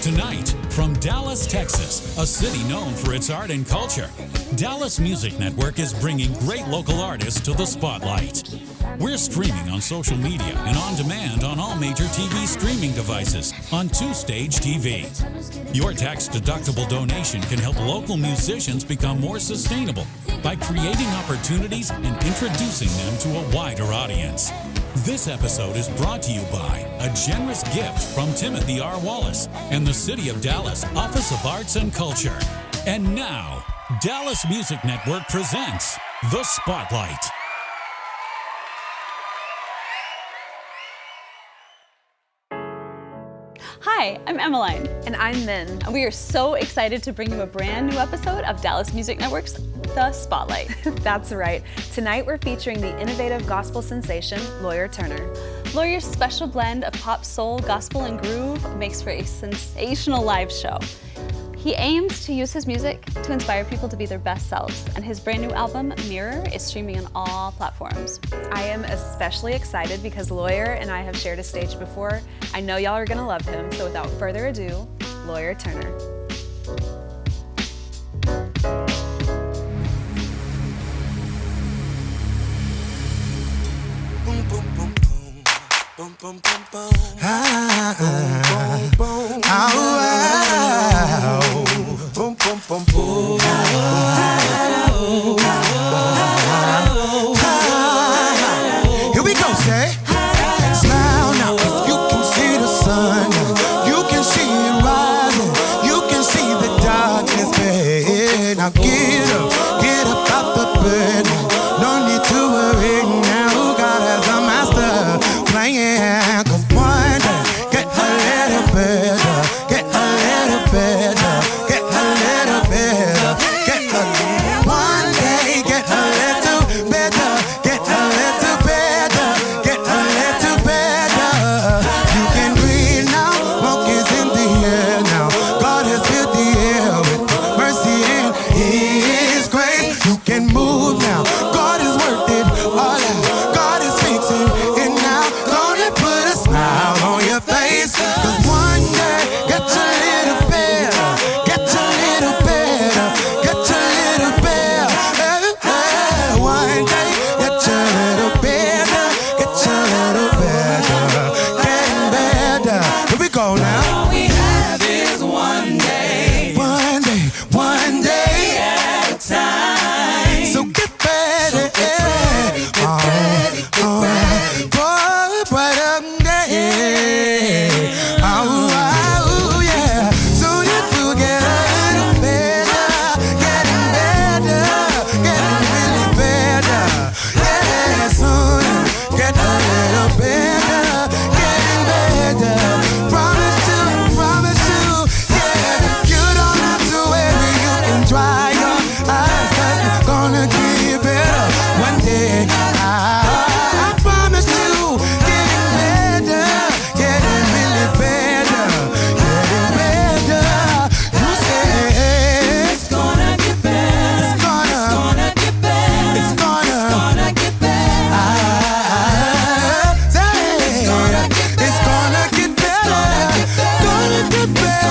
Tonight, from Dallas, Texas, a city known for its art and culture, Dallas Music Network is bringing great local artists to the spotlight. We're streaming on social media and on demand on all major TV streaming devices on 2Stage TV. Your tax-deductible donation can help local musicians become more sustainable by creating opportunities and introducing them to a wider audience. This episode is brought to you by a generous gift from Timothy R. Wallace and the City of Dallas Office of Arts and Culture. And now, Dallas Music Network presents The Spotlight. Hi, I'm Emmeline. And I'm Min. And we are so excited to bring you a brand new episode of Dallas Music Network's The Spotlight. That's right. Tonight we're featuring the innovative gospel sensation, Lawyer Turner. Lawyer's special blend of pop, soul, gospel, and groove makes for a sensational live show. He aims to use his music to inspire people to be their best selves, and his brand new album, Mirror, is streaming on all platforms. I am especially excited because Lawyer and I have shared a stage before. I know y'all are gonna love him, so without further ado, Lawyer Turner. Boom, boom, boom, boom. Boom, boom, boom, boom. Boom, boom, boom. Boom, boom, boom, boom. Here we go, say. Smile now, if you can see the sun. You can see it rising. You can see the darkness fade. Now get up out the bed. No need to worry now. God has a master plan. 'Cause one day, get a little better. Get a little better. Get a little better. Get a one day, get a little better. Get a little better. Get a little better. You can breathe now. Smoke is in the air now. God has filled the air with mercy and His grace. You can move now. God has worked it all out. God is fixing it now. Gonna put a smile on your face. 'Cause one day, get a little better. Get a little better. Get a little better. One day, get a little better. Get a little better. Getting better. Here we go now. All we have is one day. One day At a time. So get ready. All right. Oh, yeah. So you do get a little better. Getting better. Getting really better. Yeah, sooner. Get a little better. Getting better. Promise you. Yeah, you don't have to worry. You can dry your eyes. 'Cause it's gonna get better one day. I promise you. Getting better. Getting really better. Getting better. You say It's gonna get better. it's gonna get better. it's gonna get better. say It's gonna get better. it's gonna get better. Gonna get better.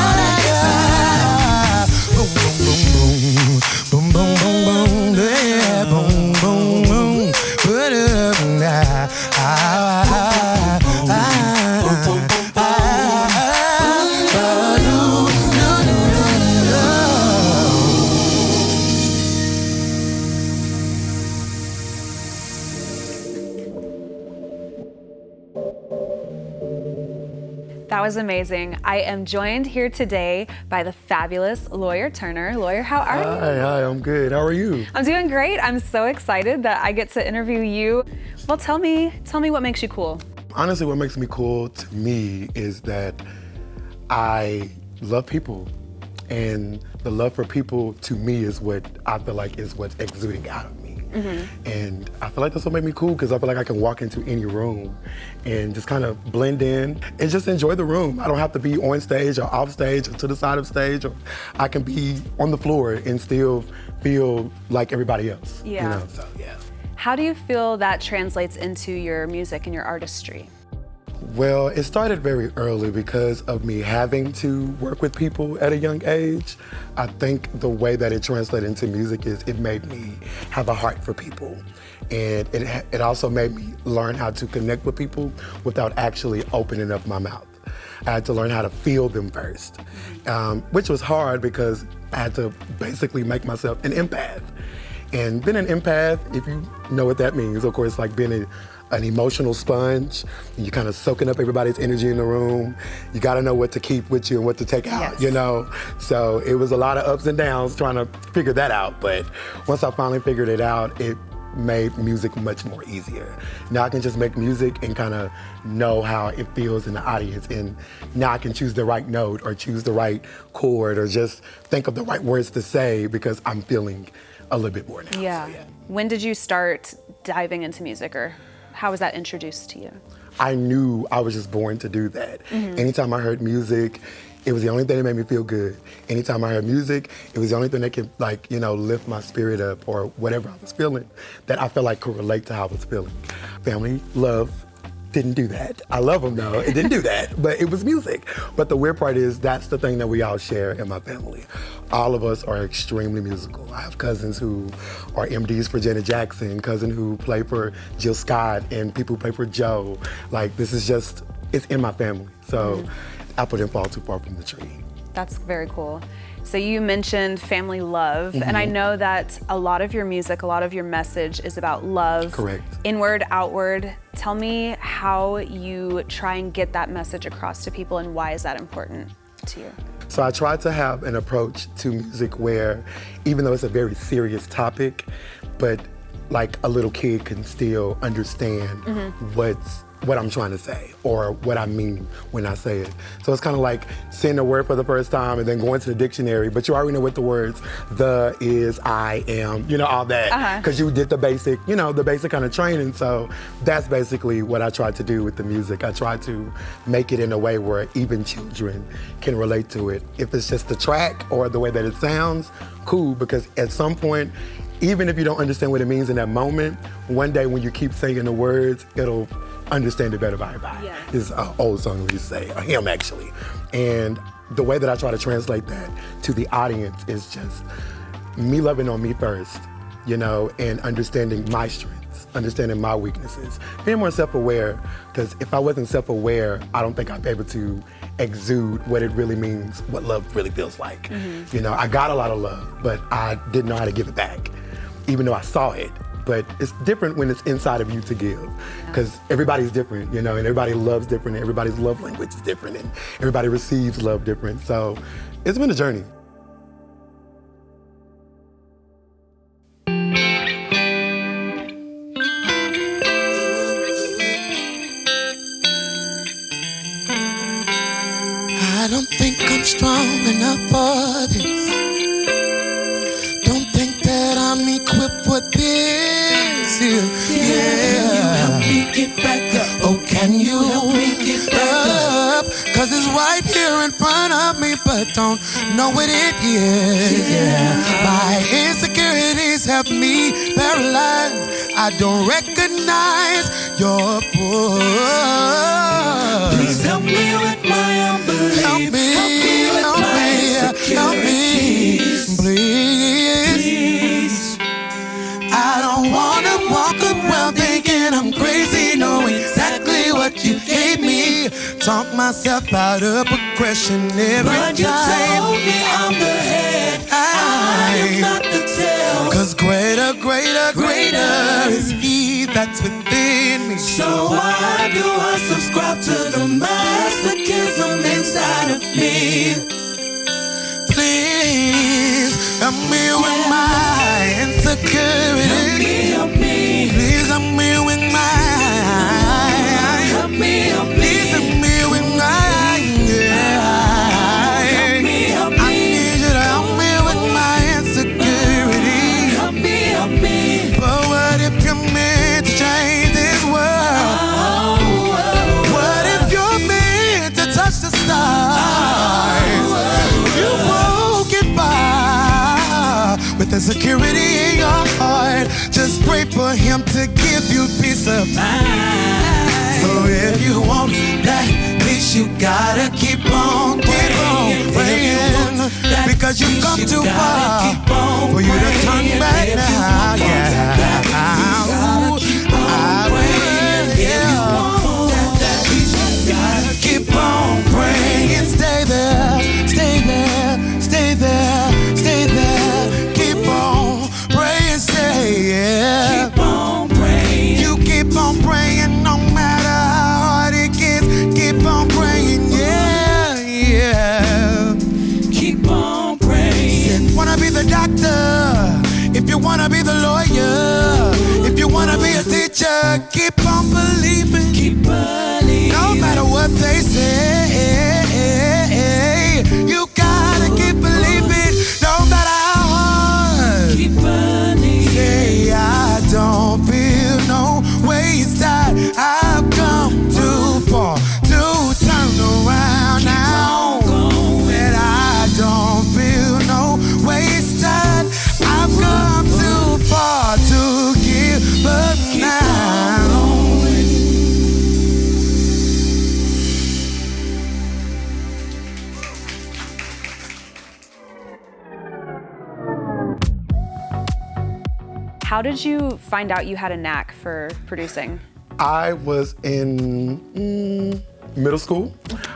Boom, boom, boom, boom. Boom, boom, boom, boom. Yeah, boom, boom, boom. Put it up now. That was amazing. I am joined here today by the fabulous Lawyer Turner. Lawyer, how are you? Hi, I'm good. How are you? I'm doing great. I'm so excited that I get to interview you. Well, tell me what makes you cool. Honestly, what makes me cool to me is that I love people. And the love for people to me is what I feel like is what's exuding out of me. And I feel like that's what made me cool because I feel like I can walk into any room and just kind of blend in and just enjoy the room. I don't have to be on stage or off stage or to the side of stage, or I can be on the floor and still feel like everybody else. Yeah. You know, so yeah. How do you feel that translates into your music and your artistry? Well, it started very early because of me having to work with people at a young age. I think the way that it translated into music is it made me have a heart for people. And it also made me learn how to connect with people without actually opening up my mouth. I had to learn how to feel them first, which was hard because I had to basically make myself an empath. And being an empath, if you know what that means, of course, like being an emotional sponge. You're kind of soaking up everybody's energy in the room. You got to know what to keep with you and what to take out, Yes. you know? So it was a lot of ups and downs trying to figure that out. But once I finally figured it out, it made music much more easier. Now I can just make music and kind of know how it feels in the audience. And now I can choose the right note or choose the right chord or just think of the right words to say because I'm feeling a little bit more now. Yeah. So, yeah. When did you start diving into music, or how was that introduced to you? I knew I was just born to do that. Anytime I heard music, it was the only thing that made me feel good. Anytime I heard music, it was the only thing that could, like, you know, lift my spirit up or whatever I was feeling that I felt like could relate to how I was feeling. Family, love, didn't do that. I love them though, it didn't do that, but it was music. But the weird part is that's the thing that we all share in my family. All of us are extremely musical. I have cousins who are MDs for Janet Jackson, cousin who play for Jill Scott, and people who play for Joe. Like, this is just, it's in my family. So apple didn't fall too far from the tree. That's very cool. So you mentioned family love, and I know that a lot of your music, a lot of your message is about love. Correct. Inward, outward. Tell me how you try and get that message across to people, and why is that important to you? So I tried to have an approach to music where, even though it's a very serious topic, but like a little kid can still understand what I'm trying to say or what I mean when I say it. So it's kind of like saying a word for the first time and then going to the dictionary, but you already know what the words, the, is, I, am, you know, all that. Because you did the basic, you know, the basic kind of training. So that's basically what I tried to do with the music. I tried to make it in a way where even children can relate to it. If it's just the track or the way that it sounds, cool, because at some point, even if you don't understand what it means in that moment, one day when you keep singing the words, it'll understand it better by and by. Yeah. It's an old song we used to say, a hymn actually. And the way that I try to translate that to the audience is just me loving on me first, you know, and understanding my strengths, understanding my weaknesses, being more self-aware, because if I wasn't self-aware, I don't think I'd be able to exude what it really means, what love really feels like. You know, I got a lot of love, but I didn't know how to give it back, even though I saw it. But it's different when it's inside of you to give, because everybody's different, you know, and everybody loves different, and everybody's love language is different, and everybody receives love different. So it's been a journey. I don't think I'm strong enough for this. Don't think that I'm equipped for this. Yeah. Help me get back up. Oh, can you Help me get back up? Cause it's right here in front of me, but don't know what it is. My insecurities have me paralyzed. I don't recognize your voice. Please help me with my unbelief. Help me, Help me, please. I don't wanna walk around thinking I'm crazy, knowing exactly what you gave me. Talk myself out of progression every But you time. told me I'm the head, I am not the tail. Cause greater is he that's within me. So why do I subscribe to the masochism inside of me? Please help me with my insecurity. Help me, Please help me with my. help me, help me. Please help me with my. Help me, help I me. need you to help me with my insecurity. Help me. But what if you're meant to change this world? What if you're meant to touch the stars? You won't get far with insecurity in your heart. Just pray for him to give you peace of mind. So if you want you gotta keep on praying, because you've come too far for you to turn back now. Yeah, keep on praying, stay there, stay there, stay there, stay there. Keep on praying, stay, yeah. Keep on praying. You keep on praying, no matter how hard it gets. Keep on praying, yeah, yeah. Keep on praying. If you wanna be the doctor, if you wanna be the lawyer, if you wanna be a teacher, keep on believing. Keep believing. No matter what they say, you gotta keep believing. No matter how hard. Keep believing. Say I don't feel no waste. I've come too far to turn around now. And I don't feel no waste. I've come too far to give up now. How did you find out you had a knack for producing? I was in middle school.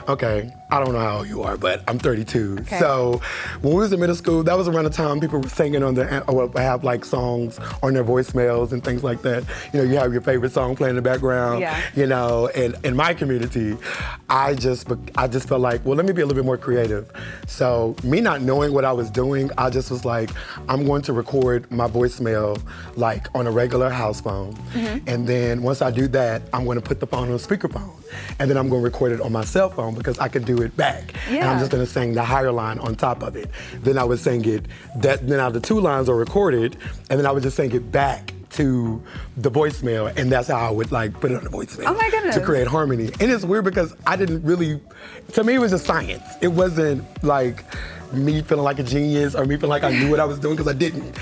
Okay, I don't know how old you are, but I'm 32. Okay. So when we was in middle school, that was around the time people were singing on their, or have like songs on their voicemails and things like that. You know, you have your favorite song playing in the background. Yeah. You know, and in my community, I just felt like, well, let me be a little bit more creative. So me not knowing what I was doing, I just was like, I'm going to record my voicemail like on a regular house phone. Mm-hmm. And then once I do that, I'm going to put the phone on speakerphone. And then I'm going to record it on my cell phone because I can do it back. Yeah. And I'm just going to sing the higher line on top of it. Then I would sing it, then the two lines are recorded, and then I would just sing it back to the voicemail, and that's how I would like put it on the voicemail. Oh my goodness. To create harmony. And it's weird because I didn't really, to me it was just science. It wasn't like me feeling like a genius or me feeling like I knew what I was doing, because I didn't.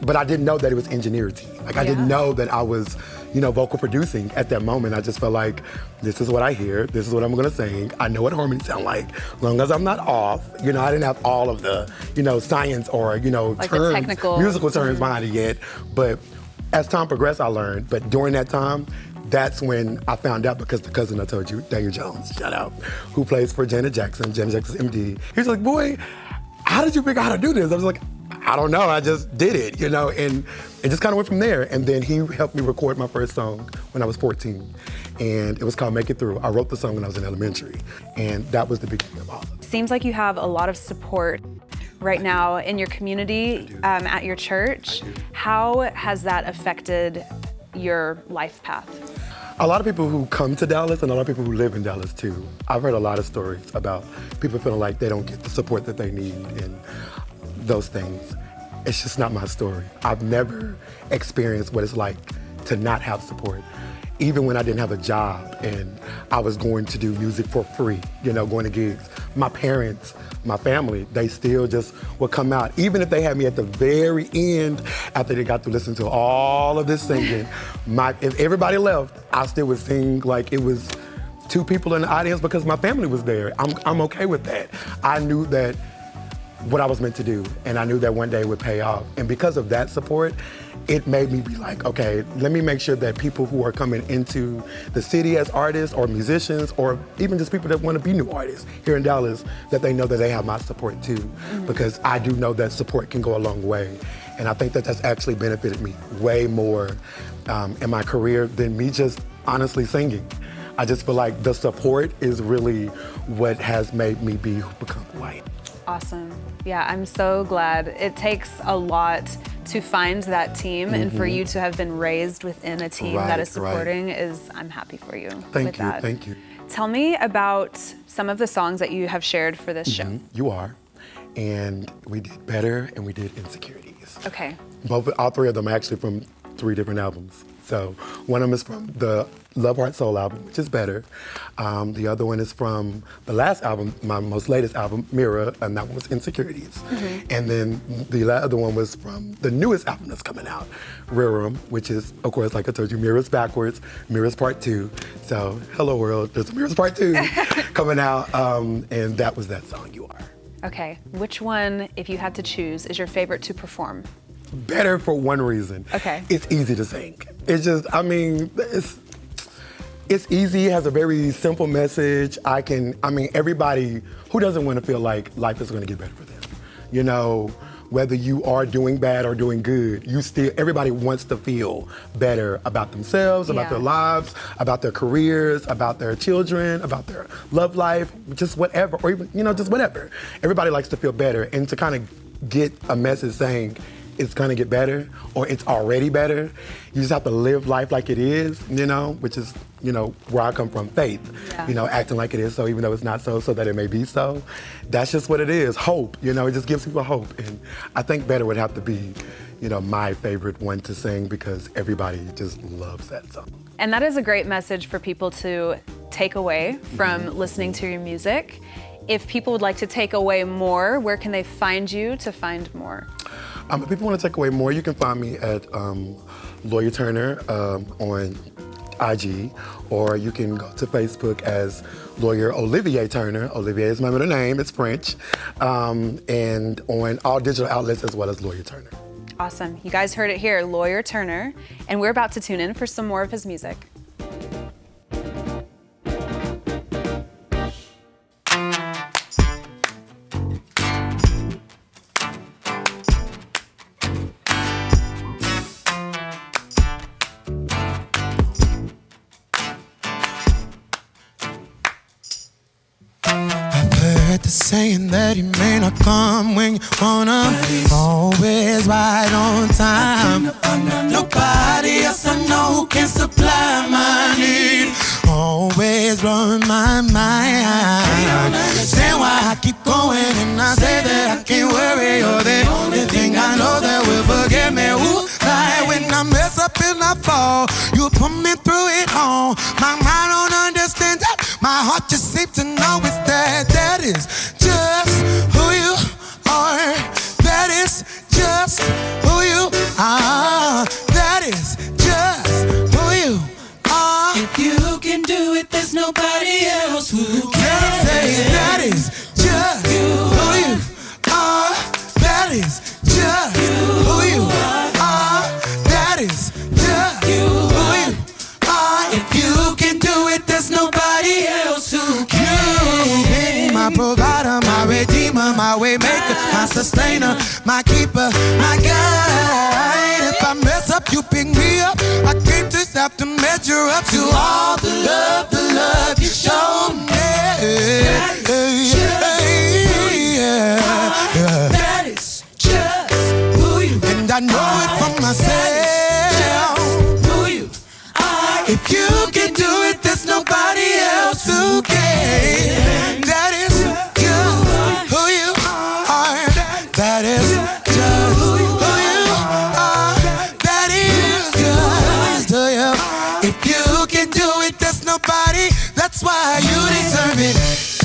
But I didn't know that it was ingenuity. Like I didn't know that I was, you know, vocal producing at that moment. I just felt like, this is what I hear, this is what I'm gonna sing. I know what harmonies sound like, as long as I'm not off. You know, I didn't have all of the, you know, science or, you know, like terms, the technical musical terms behind it yet. But as time progressed, I learned. But during that time, that's when I found out, because the cousin I told you, Daniel Jones, shout out, who plays for Janet Jackson's MD. He was like, boy, how did you figure out how to do this? I was like, I don't know, I just did it, you know, and it just kind of went from there. And then he helped me record my first song when I was 14, and it was called Make It Through. I wrote the song when I was in elementary, and that was the beginning of all of it. Seems like you have a lot of support right now in your community, at your church. How has that affected your life path? A lot of people who come to Dallas and a lot of people who live in Dallas too. I've heard a lot of stories about people feeling like they don't get the support that they need and those things. It's just not my story. I've never experienced what it's like to not have support. Even when I didn't have a job and I was going to do music for free, you know, going to gigs, my parents, my family, they still just would come out. Even if they had me at the very end, after they got to listen to all of this singing, if everybody left, I still would sing like it was two people in the audience, because my family was there. I'm okay with that. I knew that what I was meant to do, and I knew that one day it would pay off. And because of that support, it made me be like, okay, let me make sure that people who are coming into the city as artists or musicians, or even just people that want to be new artists here in Dallas, that they know that they have my support too. Mm-hmm. Because I do know that support can go a long way. And I think that that's actually benefited me way more in my career than me just honestly singing. I just feel like the support is really what has made me become who I am. Awesome. Yeah, I'm so glad. It takes a lot to find that team, and for you to have been raised within a team that is supporting I'm happy for you. Thank you, thank you. Tell me about some of the songs that you have shared for this show. You Are, and we did Better, and we did Insecurities. Okay. All three of them are actually from 3 different albums. So one of them is from the Livearts Soul album, which is better. The other one is from the last album, my most latest album, Mirror, and that one was Insecurities. And then the other one was from the newest album that's coming out, Rerum, which is, of course, like I told you, Mirrors Backwards, Mirrors Part 2. So, hello world, there's Mirrors Part 2 coming out, and that was that song, You Are. Okay, which one, if you had to choose, is your favorite to perform? Better for one reason. Okay. It's easy to sing. It's just, I mean, it's easy, it has a very simple message. Everybody, who doesn't want to feel like life is going to get better for them? You know, whether you are doing bad or doing good, everybody wants to feel better about themselves, about their lives, about their careers, about their children, about their love life, just whatever, or even, just whatever. Everybody likes to feel better, and to kind of get a message saying, it's gonna get better, or it's already better. You just have to live life like it is, which is, where I come from, faith. Acting like it is so, even though it's not so that it may be so. That's just what it is, hope, it just gives people hope. And I think Better would have to be, my favorite one to sing, because everybody just loves that song. And that is a great message for people to take away from listening to your music. If people would like to take away more, where can they find you to find more? If people want to take away more, you can find me at Lawyer Turner on IG, or you can go to Facebook as Lawyer Olivia Turner. Olivia is my middle name, it's French, and on all digital outlets as well as Lawyer Turner. Awesome. You guys heard it here, Lawyer Turner, and we're about to tune in for some more of his music. The saying that he may not come when you wanna, always right on time. Nobody else I know who can supply my need, always blowing my mind. Understand why I keep going, and I say that I can't worry. You're the only thing I know that will forgive me. Ooh, like when I mess up and I fall, you put me through it all. My mind don't understand that. My heart just seems to know it's that. That is just who you are. That is just who you are. That is just who you are. If you can do it, there's nobody else who can. Say that is just who you are. That is just who you are. That is just who you are. If you can do it, there's nobody else who can. My provider, my redeemer, my way maker, my sustainer, my keeper, my guide. If I mess up, you pick me up. I can't just have to measure up to all the love you show me. That is just who you are. And I know it for myself. Who you are. If you can do it, there's nobody else who can. That is just who you are. That is just who you are. That is just who you are. If you can do it, there's nobody. That's why you deserve it.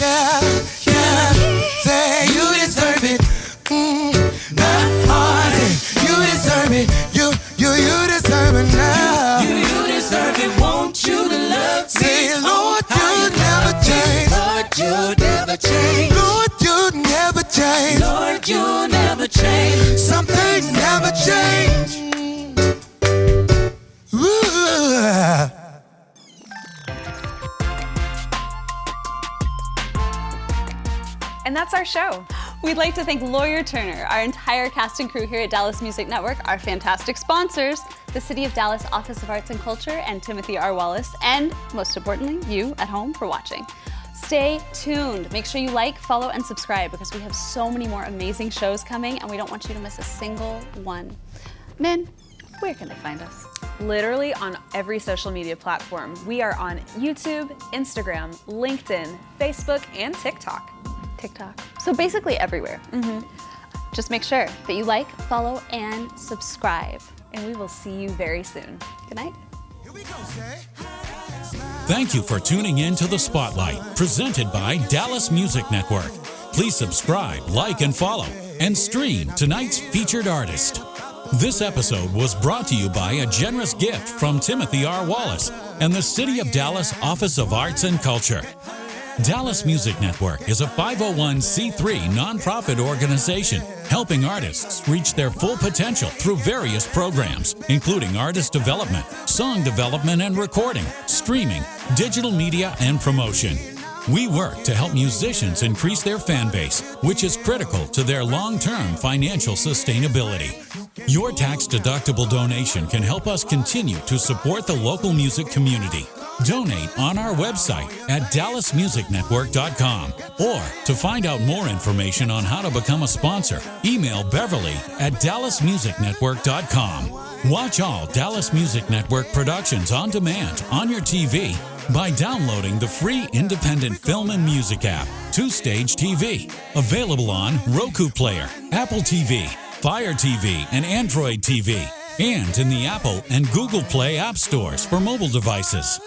Yeah, yeah. Say you deserve it. Not hard. You deserve it. You deserve it now. You deserve it. Want you to love me. Say, Lord, you never change. Lord, you never change. Lord, you never change. Lord, you never change. Some things never change. Ooh. And that's our show. We'd like to thank Lawyer Turner, our entire cast and crew here at Dallas Music Network, our fantastic sponsors, the City of Dallas Office of Arts and Culture, and Timothy R. Wallace, and most importantly, you at home for watching. Stay tuned. Make sure you like, follow, and subscribe, because we have so many more amazing shows coming, and we don't want you to miss a single one. Min, where can they find us? Literally on every social media platform. We are on YouTube, Instagram, LinkedIn, Facebook, and TikTok. So basically everywhere. Just make sure that you like, follow, and subscribe. And we will see you very soon. Good night. Thank you for tuning in to The Spotlight, presented by Dallas Music Network. Please subscribe, like, and follow, and stream tonight's featured artist. This episode was brought to you by a generous gift from Timothy R. Wallace and the City of Dallas Office of Arts and Culture. Dallas Music Network is a 501c3 nonprofit organization helping artists reach their full potential through various programs, including artist development, song development and recording, streaming, digital media, and promotion. We work to help musicians increase their fan base, which is critical to their long-term financial sustainability. Your tax-deductible donation can help us continue to support the local music community. Donate on our website at dallasmusicnetwork.com. Or to find out more information on how to become a sponsor, email Beverly at dallasmusicnetwork.com. Watch all Dallas Music Network productions on demand on your TV by downloading the free independent film and music app, 2Stage TV, available on Roku Player, Apple TV, Fire TV, and Android TV, and in the Apple and Google Play app stores for mobile devices.